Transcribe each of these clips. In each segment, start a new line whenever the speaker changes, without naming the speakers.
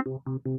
Welcome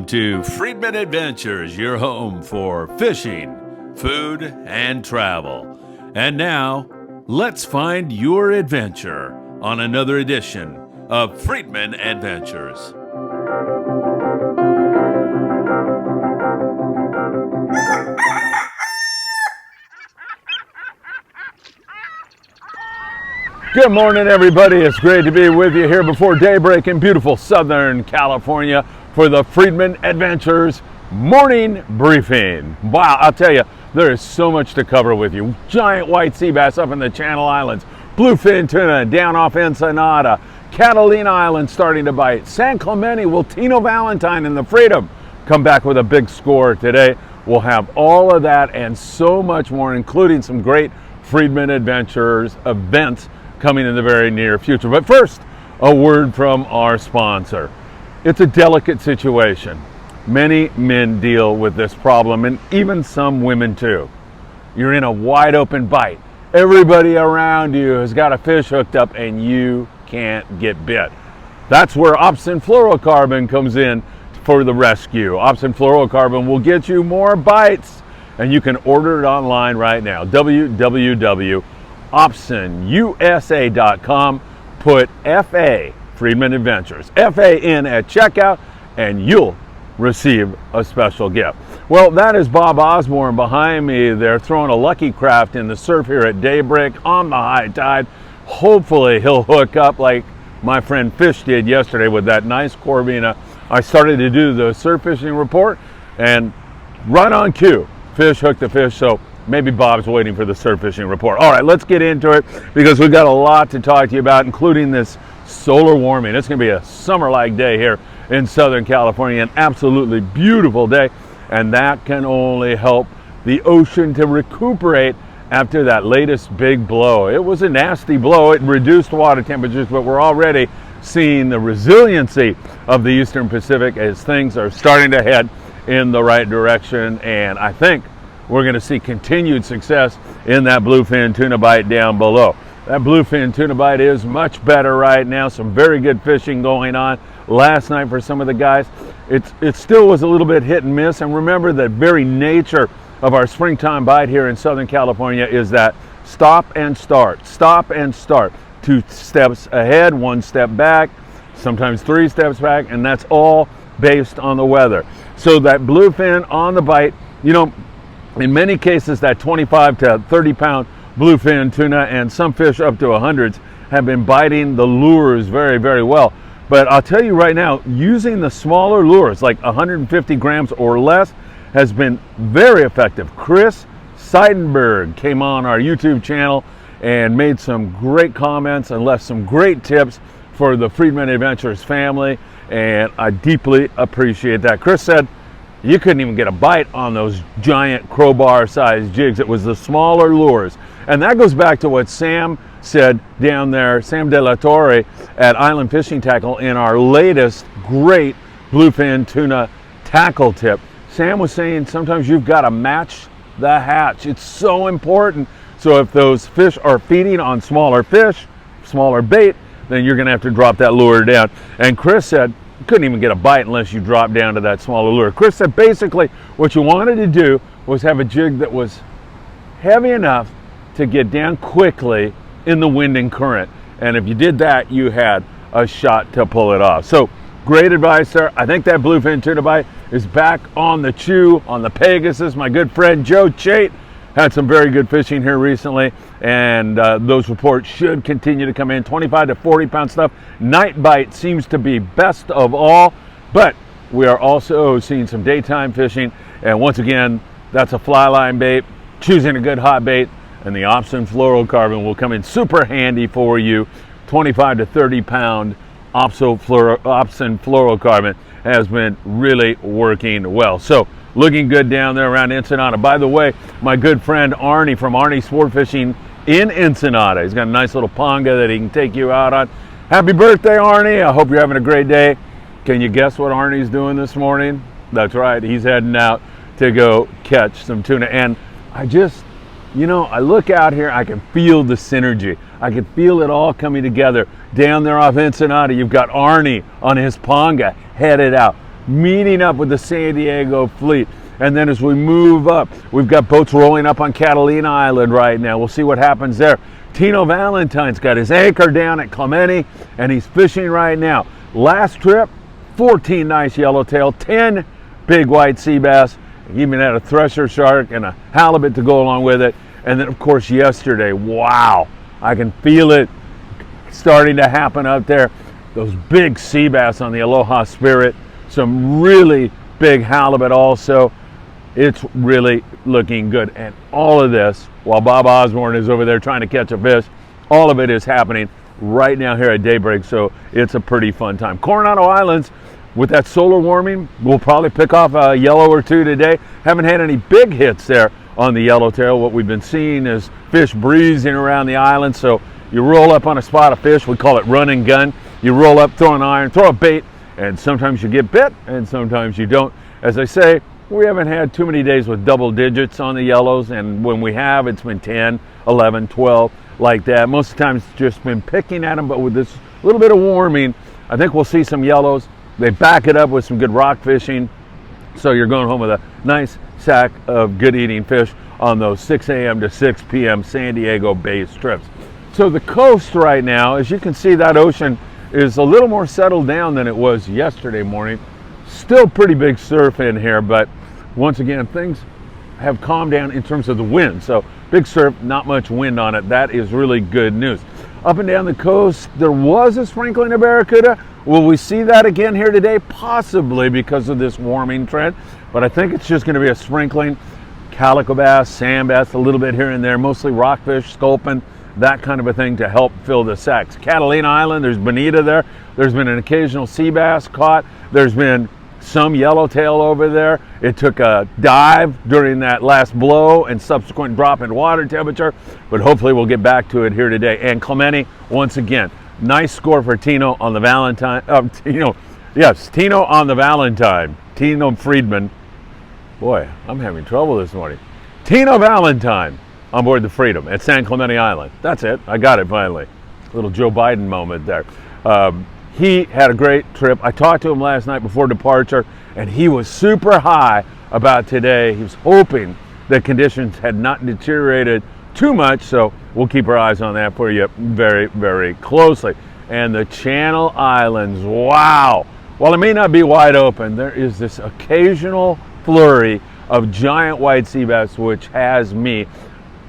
to Friedman Adventures, your home for fishing, food, and travel. And now, let's find your adventure on another edition of Friedman Adventures. Good morning, everybody. It's great to be with you here before daybreak in beautiful Southern California for the Friedman Adventures Morning Briefing. Wow, I'll tell you, there is so much to cover with you. Giant white sea bass up in the Channel Islands, bluefin tuna down off Ensenada, Catalina Island starting to bite, San Clemente will Tino Valentine and the Freedom come back with a big score today. We'll have all of that and so much more, including some great Friedman Adventures events coming in the very near future. But first, a word from our sponsor. It's a delicate situation. Many men deal with this problem, and even some women too. You're in a wide open bite. Everybody around you has got a fish hooked up and you can't get bit. That's where Opsin Fluorocarbon comes in for the rescue. Opsin Fluorocarbon will get you more bites, and you can order it online right now. www.opsinusa.com. Put FA, Friedman Adventures, FAN at checkout, and you'll receive a special gift. Well, that is Bob Osborne behind me. They're throwing a lucky craft in the surf here at daybreak on the high tide. Hopefully he'll hook up like my friend Fish did yesterday with that nice Corvina. I started to do the surf fishing report, and right on cue, Fish hooked the fish, so maybe Bob's waiting for the surf fishing report. All right, let's get into it because we've got a lot to talk to you about, including this solar warming. It's going to be a summer-like day here in Southern California, an absolutely beautiful day, and that can only help the ocean to recuperate after that latest big blow. It was a nasty blow. It reduced water temperatures, but we're already seeing the resiliency of the Eastern Pacific as things are starting to head in the right direction, and I think we're going to see continued success in that bluefin tuna bite down below. That bluefin tuna bite is much better right now. Some very good fishing going on last night for some of the guys. It still was a little bit hit and miss, and remember the very nature of our springtime bite here in Southern California is that stop and start, 2 steps ahead, 1 step back, sometimes 3 steps back, and that's all based on the weather. So that bluefin on the bite, you know, in many cases that 25 to 30 pound bluefin tuna and some fish up to 100s have been biting the lures very, very well. But I'll tell you right now, using the smaller lures like 150 grams or less has been very effective. Chris Seidenberg came on our YouTube channel and made some great comments and left some great tips for the Friedman Adventures family, and I deeply appreciate that. Chris said you couldn't even get a bite on those giant crowbar-sized jigs. It was the smaller lures. And that goes back to what Sam said down there, Sam De La Torre at Island Fishing Tackle in our latest great bluefin tuna tackle tip. Sam was saying sometimes you've got to match the hatch. It's so important. So if those fish are feeding on smaller fish, smaller bait, then you're going to have to drop that lure down. And Chris said you couldn't even get a bite unless you dropped down to that smaller lure. Chris said basically what you wanted to do was have a jig that was heavy enough to get down quickly in the wind and current. And if you did that, you had a shot to pull it off. So great advice there. I think that bluefin tuna bite is back on the chew, on the Pegasus. My good friend Joe Chait had some very good fishing here recently, and those reports should continue to come in. 25 to 40 pound stuff. Night bite seems to be best of all, but we are also seeing some daytime fishing, and once again, that's a fly line bait. Choosing a good hot bait, and the Opsin Fluorocarbon will come in super handy for you. 25 to 30 pound Opsin Fluorocarbon has been really working well. So looking good down there around Ensenada. By the way, my good friend Arnie from Arnie Sport Fishing in Ensenada. He's got a nice little ponga that he can take you out on. Happy birthday, Arnie. I hope you're having a great day. Can you guess what Arnie's doing this morning? That's right. He's heading out to go catch some tuna. And I just, I look out here, I can feel the synergy. I can feel it all coming together. Down there off Ensenada, you've got Arnie on his Ponga headed out, meeting up with the San Diego fleet. And then as we move up, we've got boats rolling up on Catalina Island right now. We'll see what happens there. Tino Valentine's got his anchor down at Clemente, and he's fishing right now. Last trip, 14 nice yellowtail, 10 big white sea bass, even had a thresher shark and a halibut to go along with it. And then, of course, yesterday, wow, I can feel it starting to happen up there. Those big sea bass on the Aloha Spirit, some really big halibut also. It's really looking good. And all of this, while Bob Osborne is over there trying to catch a fish, all of it is happening right now here at daybreak, so it's a pretty fun time. Coronado Islands, with that solar warming, we'll probably pick off a yellow or two today. Haven't had any big hits there on the yellowtail. What we've been seeing is fish breezing around the island, so you roll up on a spot of fish, we call it run and gun. You roll up, throw an iron, throw a bait, and sometimes you get bit and sometimes you don't. As I say, we haven't had too many days with double digits on the yellows, and when we have, it's been 10, 11, 12, like that. Most of the time it's just been picking at them, but with this little bit of warming, I think we'll see some yellows. They back it up with some good rock fishing, so you're going home with a nice sack of good eating fish on those 6 a.m. to 6 p.m. San Diego based trips. So the coast right now, as you can see, that ocean is a little more settled down than it was yesterday morning. Still pretty big surf in here, but once again, things have calmed down in terms of the wind. So big surf, not much wind on it. That is really good news. Up and down the coast, there was a sprinkling of barracuda. Will we see that again here today? Possibly, because of this warming trend, but I think it's just going to be a sprinkling. Calico bass, sand bass, a little bit here and there, mostly rockfish, sculpin, that kind of a thing to help fill the sacks. Catalina Island, there's bonita there. There's been an occasional sea bass caught. There's been some yellowtail over there. It took a dive during that last blow and subsequent drop in water temperature, but hopefully we'll get back to it here today. And Clemente, once again, nice score for Tino on the Valentine. Tino on the Valentine. Tino Friedman. Boy, I'm having trouble this morning. Tino Valentine on board the Freedom at San Clemente Island. That's it. I got it finally. A little Joe Biden moment there. He had a great trip. I talked to him last night before departure, and he was super high about today. He was hoping that conditions had not deteriorated too much, so we'll keep our eyes on that for you very, very closely. And the Channel Islands, wow. While it may not be wide open, there is this occasional flurry of giant white sea bass, which has me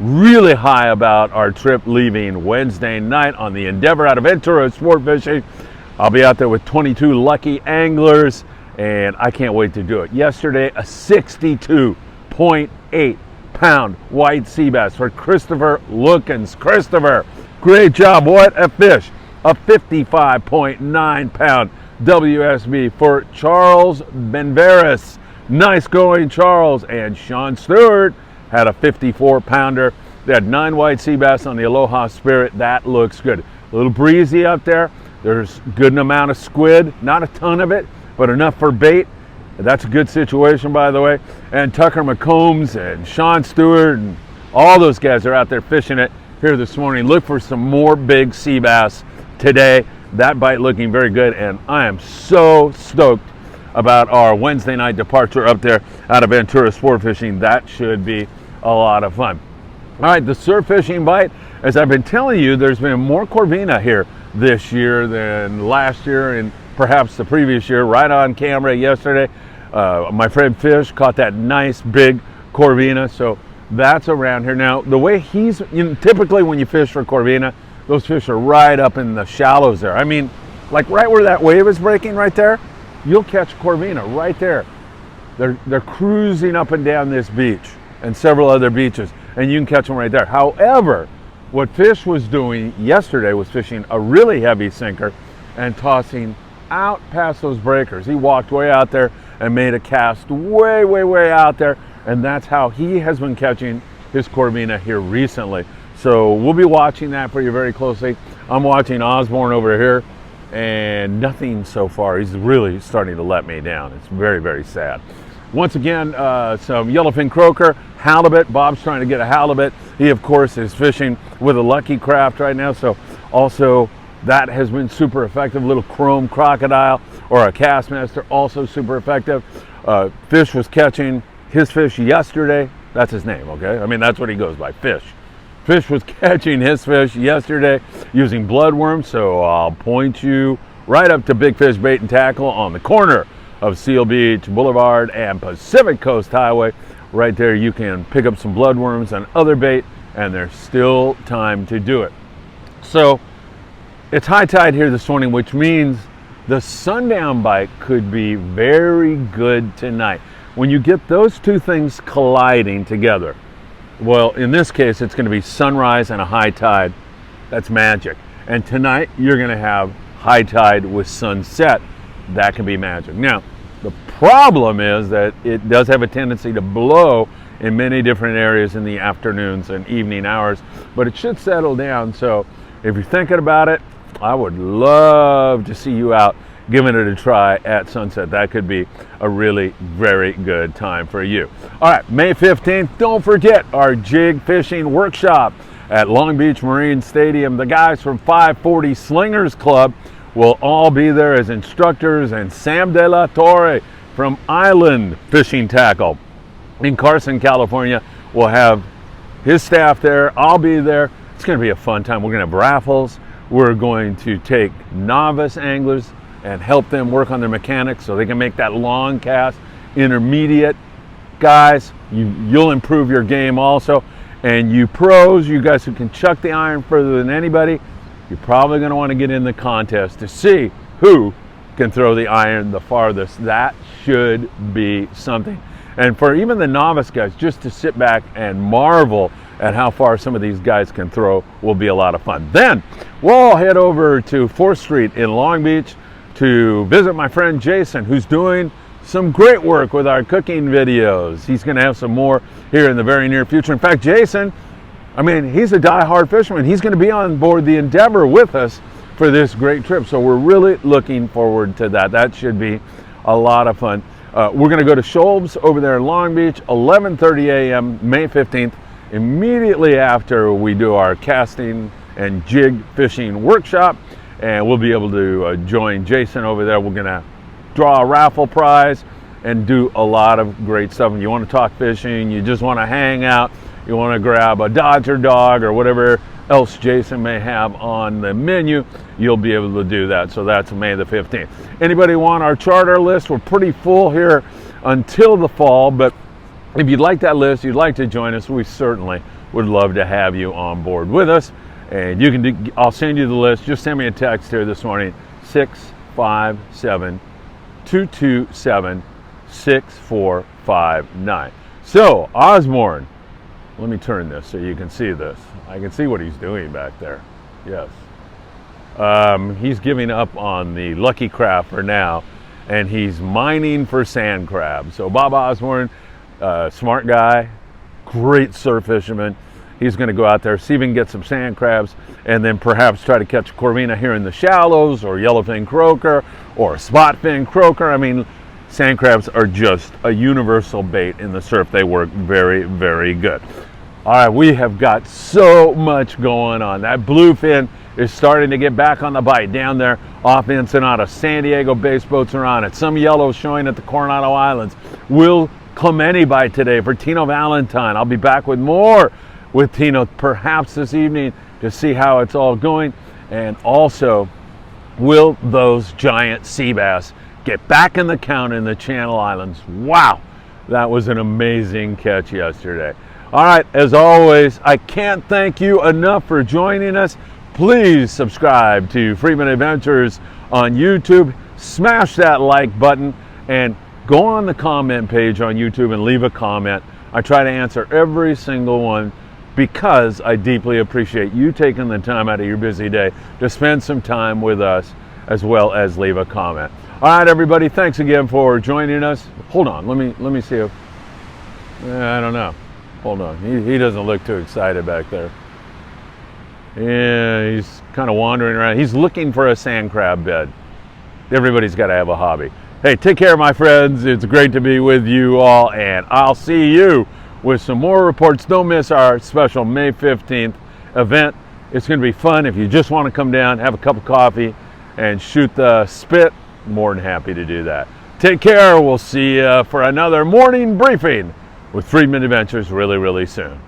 really high about our trip leaving Wednesday night on the Endeavor out of Ventura Sport Fishing. I'll be out there with 22 lucky anglers, and I can't wait to do it. Yesterday, a 62.8 pound white sea bass for Christopher Lookins. Christopher, great job. What a fish. A 55.9 pound WSB for Charles Benveris. Nice going, Charles. And Sean Stewart had a 54 pounder. They had 9 white sea bass on the Aloha Spirit. That looks good. A little breezy up there. There's a good amount of squid, not a ton of it, but enough for bait. That's a good situation, by the way. And Tucker McCombs and Sean Stewart and all those guys are out there fishing it here this morning. Look for some more big sea bass today. That bite looking very good, and I am so stoked about our Wednesday night departure up there out of Ventura Sport Fishing. That should be a lot of fun. All right, the surf fishing bite, as I've been telling you, there's been more corvina here this year than last year and perhaps the previous year. Right on camera yesterday, my friend Fish caught that nice big corvina, so that's around here. Now, the way typically when you fish for corvina, those fish are right up in the shallows there. I mean, like right where that wave is breaking right there, you'll catch corvina right there. They're cruising up and down this beach and several other beaches, and you can catch them right there. However, what Fish was doing yesterday was fishing a really heavy sinker and tossing out past those breakers. He walked way out there and made a cast way, way, way out there, and that's how he has been catching his corvina here recently. So we'll be watching that for you very closely. I'm watching Osborne over here, and nothing so far. He's really starting to let me down. It's very, very sad. Once again, some yellowfin croaker, halibut. Bob's trying to get a halibut. He, of course, is fishing with a Lucky Craft right now, so also that has been super effective. Little chrome crocodile or a Castmaster, also super effective. Fish was catching his fish yesterday. That's his name, okay? I mean, that's what he goes by, Fish. Fish was catching his fish yesterday using bloodworms, so I'll point you right up to Big Fish Bait and Tackle on the corner of Seal Beach Boulevard and Pacific Coast Highway. Right there you can pick up some bloodworms and other bait, and there's still time to do it. So it's high tide here this morning, which means the sundown bite could be very good tonight. When you get those two things colliding together, well, in this case, it's going to be sunrise and a high tide. That's magic. And tonight, you're going to have high tide with sunset. That can be magic. Now, the problem is that it does have a tendency to blow in many different areas in the afternoons and evening hours, but it should settle down. So if you're thinking about it, I would love to see you out giving it a try at sunset. That could be a really very good time for you. All right, May 15th, don't forget our jig fishing workshop at Long Beach Marine Stadium. The guys from 540 Slingers Club will all be there as instructors, and Sam De La Torre from Island Fishing Tackle in Carson, California will have his staff there. I'll be there. It's going to be a fun time. We're going to have raffles. We're going to take novice anglers and help them work on their mechanics so they can make that long cast. Intermediate guys, you'll improve your game also. And you pros, you guys who can chuck the iron further than anybody, you're probably going to want to get in the contest to see who can throw the iron the farthest. That should be something. And for even the novice guys, just to sit back and marvel at how far some of these guys can throw will be a lot of fun. Then we'll head over to 4th Street in Long Beach to visit my friend Jason, who's doing some great work with our cooking videos. He's going to have some more here in the very near future. In fact, Jason, I mean, he's a die-hard fisherman. He's going to be on board the Endeavor with us for this great trip. So we're really looking forward to that. That should be a lot of fun. We're going to go to Scholb's over there in Long Beach, 11:30 a.m., May 15th, immediately after we do our casting and jig fishing workshop. And we'll be able to join Jason over there. We're going to draw a raffle prize and do a lot of great stuff. And you want to talk fishing, you just want to hang out, you want to grab a Dodger dog or whatever else Jason may have on the menu, you'll be able to do that. So that's May the 15th. Anybody want our charter list? We're pretty full here until the fall, but if you'd like that list, you'd like to join us, we certainly would love to have you on board with us. And you can I'll send you the list. Just send me a text here this morning, 657-227-6459. So, Osborne, let me turn this so you can see this. I can see what he's doing back there. Yes. He's giving up on the Lucky Craft for now, and he's mining for sand crabs. So Bob Osborne, smart guy, great surf fisherman. He's going to go out there, see if he can get some sand crabs, and then perhaps try to catch a corvina here in the shallows, or yellowfin croaker, or spotfin croaker. I mean, sand crabs are just a universal bait in the surf. They work very, very good. All right, we have got so much going on. That bluefin is starting to get back on the bite down there off Ensenada. San Diego-based boats are on it. Some yellows showing at the Coronado Islands. Will Clemente bite today for Tino Valentine. I'll be back with more with Tino perhaps this evening to see how it's all going. And also, will those giant sea bass get back in the count in the Channel Islands? Wow, that was an amazing catch yesterday. All right, as always, I can't thank you enough for joining us. Please subscribe to Friedman Adventures on YouTube. Smash that like button and go on the comment page on YouTube and leave a comment. I try to answer every single one because I deeply appreciate you taking the time out of your busy day to spend some time with us, as well as leave a comment. All right, everybody, thanks again for joining us. Hold on, let me see if, I don't know. Hold on, he doesn't look too excited back there. Yeah, he's kind of wandering around. He's looking for a sand crab bed. Everybody's got to have a hobby. Hey, take care, my friends. It's great to be with you all, and I'll see you with some more reports. Don't miss our special May 15th event. It's going to be fun. If you just want to come down, have a cup of coffee, and shoot the spit, more than happy to do that. Take care. We'll see you for another morning briefing with Friedman Adventures really, really soon.